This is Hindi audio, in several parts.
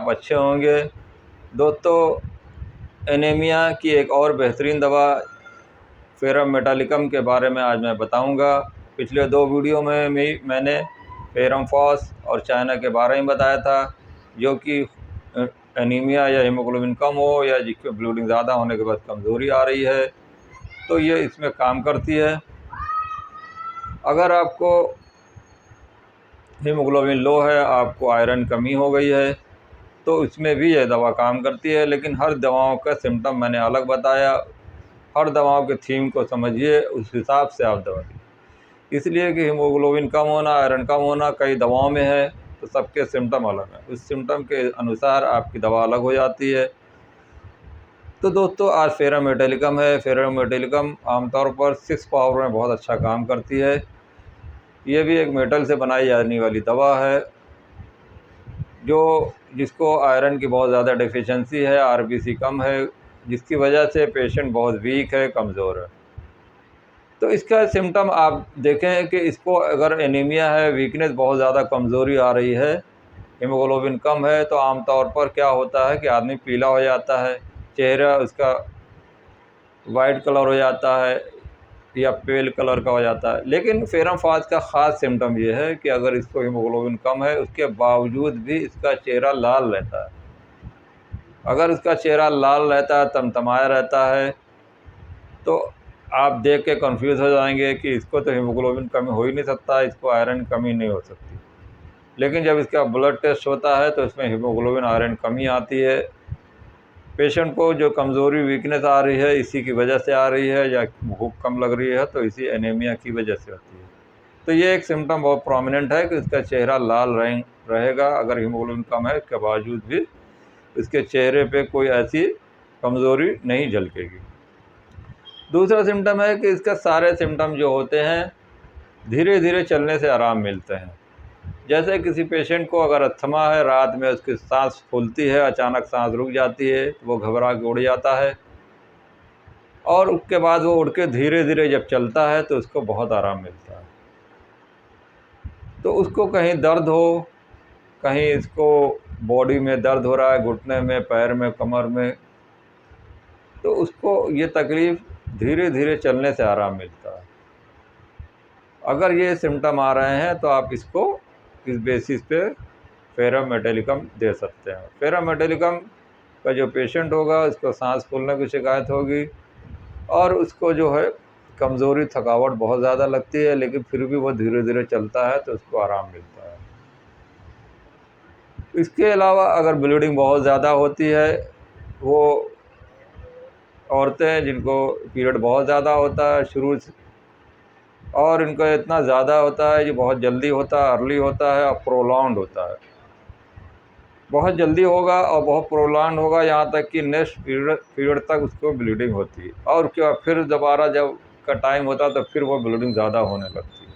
आप अच्छे होंगे। दोस्तों, एनीमिया की एक और बेहतरीन दवा फेरम मेटालिकम के बारे में आज मैं बताऊंगा। पिछले 2 वीडियो में मैंने फेरम फॉस और चाइना के बारे में बताया था, जो कि एनीमिया या हीमोग्लोबिन कम हो या जिसके ब्लीडिंग ज़्यादा होने के बाद कमज़ोरी आ रही है, तो ये इसमें काम करती है। अगर आपको हीमोग्लोबिन लो है, आपको आयरन कमी हो गई है, तो इसमें भी यह दवा काम करती है। लेकिन हर दवाओं का सिम्टम मैंने अलग बताया। हर दवाओं के थीम को समझिए, उस हिसाब से आप दवा लीजिए। इसलिए कि हीमोग्लोबिन कम होना, आयरन कम होना कई दवाओं में है, तो सबके सिम्टम अलग हैं। उस सिम्टम के अनुसार आपकी दवा अलग हो जाती है। तो दोस्तों, आज फेरम मेटालिकम है। फेरम मेटालिकम आमतौर पर 6 पावर में बहुत अच्छा काम करती है। ये भी एक मेटल से बनाई जाने वाली दवा है, जिसको आयरन की बहुत ज़्यादा डिफिशियंसी है, आरबीसी कम है, जिसकी वजह से पेशेंट बहुत वीक है, कमज़ोर है। तो इसका सिम्टम आप देखें कि इसको अगर एनीमिया है, वीकनेस बहुत ज़्यादा, कमज़ोरी आ रही है, हीमोग्लोबिन कम है, तो आमतौर पर क्या होता है कि आदमी पीला हो जाता है, चेहरा उसका वाइट कलर हो जाता है या पेल कलर का हो जाता है। लेकिन फेरम फॉस का ख़ास सिम्टम ये है कि अगर इसको हीमोग्लोबिन कम है, उसके बावजूद भी इसका चेहरा लाल रहता है। अगर इसका चेहरा लाल रहता है, तमतमाया रहता है, तो आप देख के कंफ्यूज हो जाएंगे कि इसको तो हीमोग्लोबिन कमी हो ही नहीं सकता, इसको आयरन कमी नहीं हो सकती। लेकिन जब इसका ब्लड टेस्ट होता है तो इसमें हीमोग्लोबिन आयरन कमी आती है। पेशेंट को जो कमज़ोरी, वीकनेस आ रही है, इसी की वजह से आ रही है, या भूख कम लग रही है तो इसी एनीमिया की वजह से होती है। तो ये एक सिम्टम बहुत प्रोमिनेंट है कि इसका चेहरा लाल रहेगा। अगर हीमोग्लोबिन कम है, इसके बावजूद भी इसके चेहरे पे कोई ऐसी कमज़ोरी नहीं झलकेगी। दूसरा सिम्टम है कि इसका सारे सिम्टम जो होते हैं, धीरे धीरे चलने से आराम मिलते हैं। जैसे किसी पेशेंट को अगर अस्थमा है, रात में उसकी सांस फूलती है, अचानक सांस रुक जाती है, तो वो घबरा के उड़ जाता है, और उसके बाद वो उड़ के धीरे धीरे जब चलता है तो उसको बहुत आराम मिलता है। तो उसको कहीं दर्द हो, कहीं इसको बॉडी में दर्द हो रहा है, घुटने में, पैर में, कमर में, तो उसको ये तकलीफ़ धीरे धीरे चलने से आराम मिलता है। अगर ये सिम्टम आ रहे हैं तो आप इसको इस बेसिस पे फेरम मेटालिकम दे सकते हैं। फेरम मेटालिकम का जो पेशेंट होगा, उसको सांस फूलने की शिकायत होगी, और उसको जो है कमज़ोरी, थकावट बहुत ज़्यादा लगती है, लेकिन फिर भी वो धीरे धीरे चलता है तो उसको आराम मिलता है। इसके अलावा अगर ब्लीडिंग बहुत ज़्यादा होती है, वो औरतें जिनको पीरियड बहुत ज़्यादा होता है शुरू से, और इनका इतना ज़्यादा होता है, जो बहुत जल्दी होता है, अर्ली होता है और प्रोलॉन्ग्ड होता है। बहुत जल्दी होगा और बहुत प्रोलॉन्ग्ड होगा, यहाँ तक कि नेक्स्ट पीरियड तक उसको ब्लीडिंग होती है, और क्या फिर दोबारा जब का टाइम होता है तो फिर वो ब्लीडिंग ज़्यादा होने लगती है।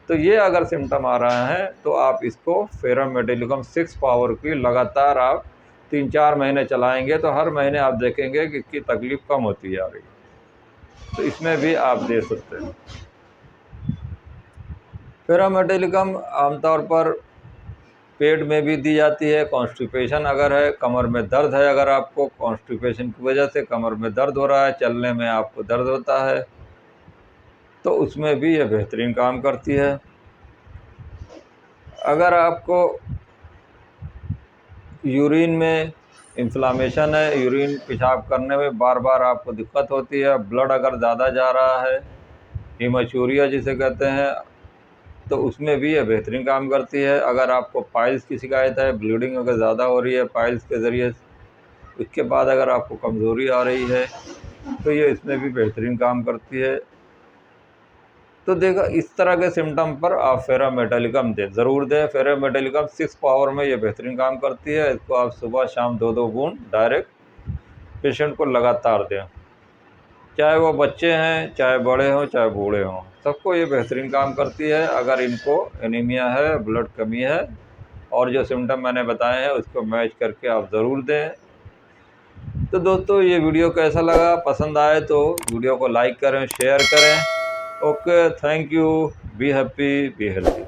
तो ये अगर सिम्टम आ रहा है तो आप इसको फेरम मेटालिकम 6 पावर की लगातार आप 3-4 महीने चलाएँगे, तो हर महीने आप देखेंगे कि इसकी तकलीफ़ कम होती जा रही है। तो इसमें भी आप दे सकते हैं। फेरम मेटालिकम आमतौर पर पेट में भी दी जाती है। कॉन्स्टिपेशन अगर है, कमर में दर्द है, अगर आपको कॉन्स्टिपेशन की वजह से कमर में दर्द हो रहा है, चलने में आपको दर्द होता है, तो उसमें भी ये बेहतरीन काम करती है। अगर आपको यूरिन में इन्फ्लामेशन है, यूरिन पेशाब करने में बार बार आपको दिक्कत होती है, ब्लड अगर ज़्यादा जा रहा है, हीमोचूरिया जिसे कहते हैं, तो उसमें भी ये बेहतरीन काम करती है। अगर आपको पाइल्स की शिकायत है, ब्लीडिंग अगर ज़्यादा हो रही है पाइल्स के ज़रिए, उसके बाद अगर आपको कमज़ोरी आ रही है, तो ये इसमें भी बेहतरीन काम करती है। तो देखो, इस तरह के सिम्टम पर आप फेरम मेटालिकम ज़रूर दें। फेरम मेटालिकम 6 पावर में ये बेहतरीन काम करती है। इसको आप सुबह शाम 2-2 बूंद डायरेक्ट पेशेंट को लगातार दें, चाहे वो बच्चे हैं, चाहे बड़े हों, चाहे बूढ़े हों, सबको ये बेहतरीन काम करती है। अगर इनको एनीमिया है, ब्लड कमी है, और जो सिम्टम मैंने बताए हैं उसको मैच करके आप ज़रूर दें। तो दोस्तों, ये वीडियो कैसा लगा? पसंद आए तो वीडियो को लाइक करें, शेयर करें। Okay, thank you. Be happy, be healthy.